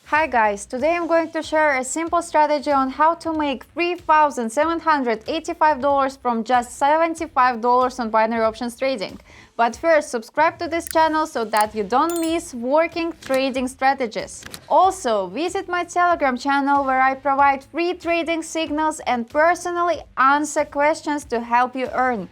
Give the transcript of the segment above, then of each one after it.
Hi guys, today I'm going to share a simple strategy on how to make $3,785 from just $75 on binary options trading. But first, subscribe to this channel so that you don't miss working trading strategies. Also, visit my Telegram channel where I provide free trading signals and personally answer questions to help you earn.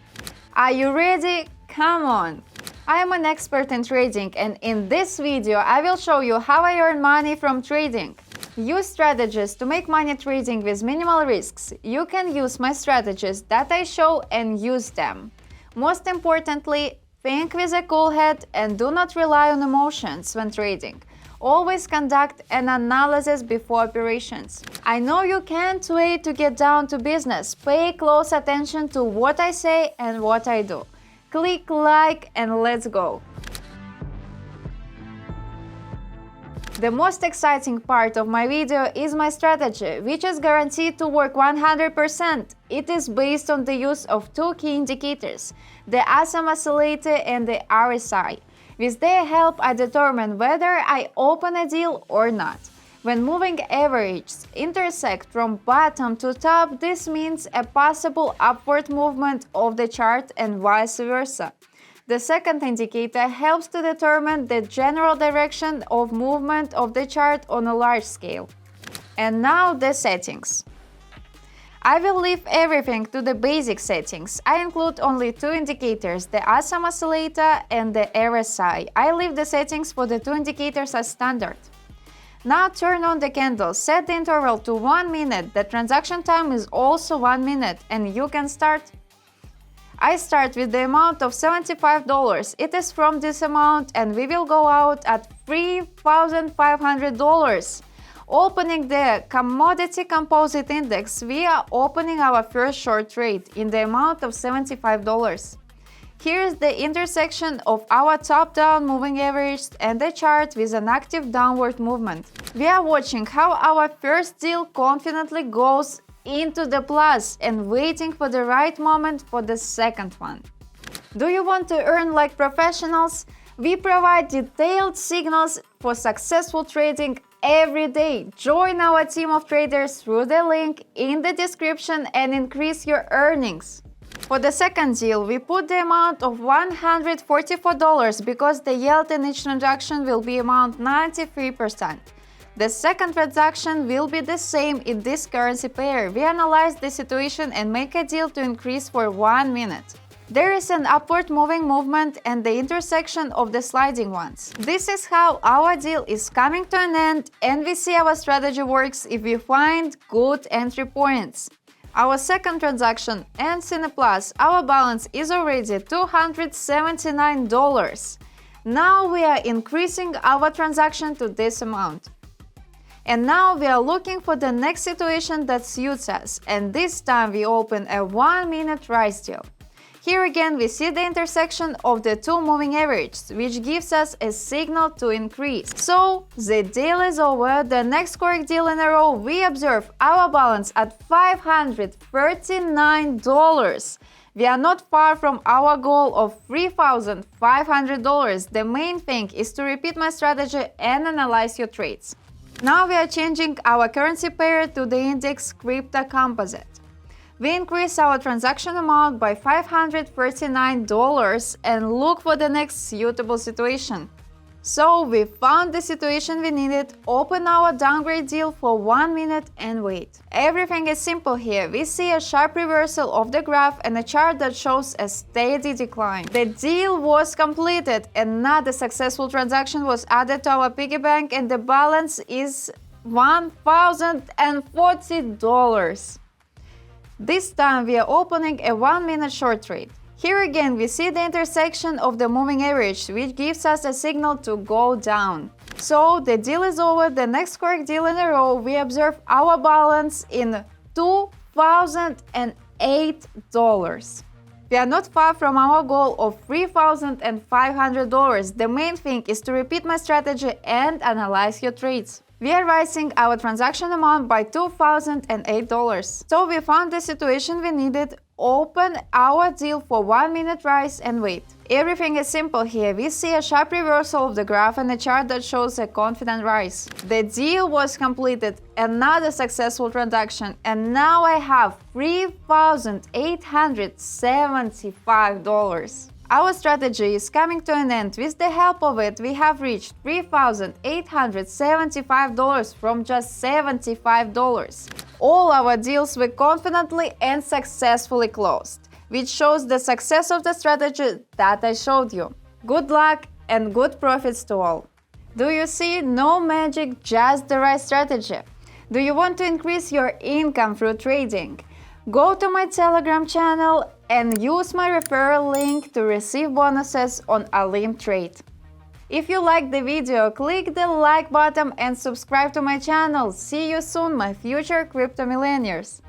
Are you ready? Come on! I am an expert in trading, and in this video I will show you how I earn money from trading. Use strategies to make money trading with minimal risks. You can use my strategies that I show and use them. Most importantly, think with a cool head and do not rely on emotions when trading. Always conduct an analysis before operations. I know you can't wait to get down to business. Pay close attention to what I say and what I do. Click like and let's go! The most exciting part of my video is my strategy, which is guaranteed to work 100%. It is based on the use of two key indicators, the SMA oscillator and the RSI. With their help, I determine whether I open a deal or not. When moving averages intersect from bottom to top, this means a possible upward movement of the chart and vice versa. The second indicator helps to determine the general direction of movement of the chart on a large scale. And now the settings. I will leave everything to the basic settings. I include only two indicators, the SMA oscillator and the RSI. I leave the settings for the two indicators as standard. Now turn on the candle, set the interval to 1 minute, the transaction time is also 1 minute, and you can start. I start with the amount of $75. It is from this amount and we will go out at $3,500. Opening the commodity composite index, we are opening our first short trade in the amount of $75. Here is the intersection of our top-down moving average and the chart with an active downward movement. We are watching how our first deal confidently goes into the plus and waiting for the right moment for the second one. Do you want to earn like professionals? We provide detailed signals for successful trading every day. Join our team of traders through the link in the description and increase your earnings. For the second deal, we put the amount of $144 because the yield in each transaction will be amount 93%. The second transaction will be the same in this currency pair. We analyze the situation and make a deal to increase for 1 minute. There is an upward moving movement and the intersection of the sliding ones. This is how our deal is coming to an end, and we see our strategy works if we find good entry points. Our second transaction ends in a plus. Our balance is already $279. Now we are increasing our transaction to this amount. And now we are looking for the next situation that suits us, and this time we open a 1 minute rise deal. Here again we see the intersection of the two moving averages, which gives us a signal to increase. So the deal is over. The next correct deal in a row, we observe our balance at $539. We are not far from our goal of $3,500. The main thing is to repeat my strategy and analyze your trades. Now we are changing our currency pair to the index crypto composite. We increase our transaction amount by $539 and look for the next suitable situation. So we found the situation we needed, open our downgrade deal for 1 minute and wait. Everything is simple here. We see a sharp reversal of the graph and a chart that shows a steady decline. The deal was completed. Another successful transaction was added to our piggy bank and the balance is $1,040. This time we are opening a 1 minute short trade. Here again we see the intersection of the moving average, which gives us a signal to go down. So the deal is over. The next correct deal in a row, we observe our balance in $2,008. We are not far from our goal of $3,500. The main thing is to repeat my strategy and analyze your trades. We are raising our transaction amount by $2,008. So we found the situation we needed, open our deal for 1 minute rise and wait. Everything is simple here. We see a sharp reversal of the graph and a chart that shows a confident rise. The deal was completed, another successful transaction, and now I have $3,875. Our strategy is coming to an end. With the help of it, we have reached $3,875 from just $75. All our deals were confidently and successfully closed, which shows the success of the strategy that I showed you. Good luck and good profits to all. Do you see? No magic, just the right strategy. Do you want to increase your income through trading? Go to my Telegram channel and use my referral link to receive bonuses on Olymp Trade. If you liked the video, click the like button and subscribe to my channel. See you soon, my future crypto millionaires!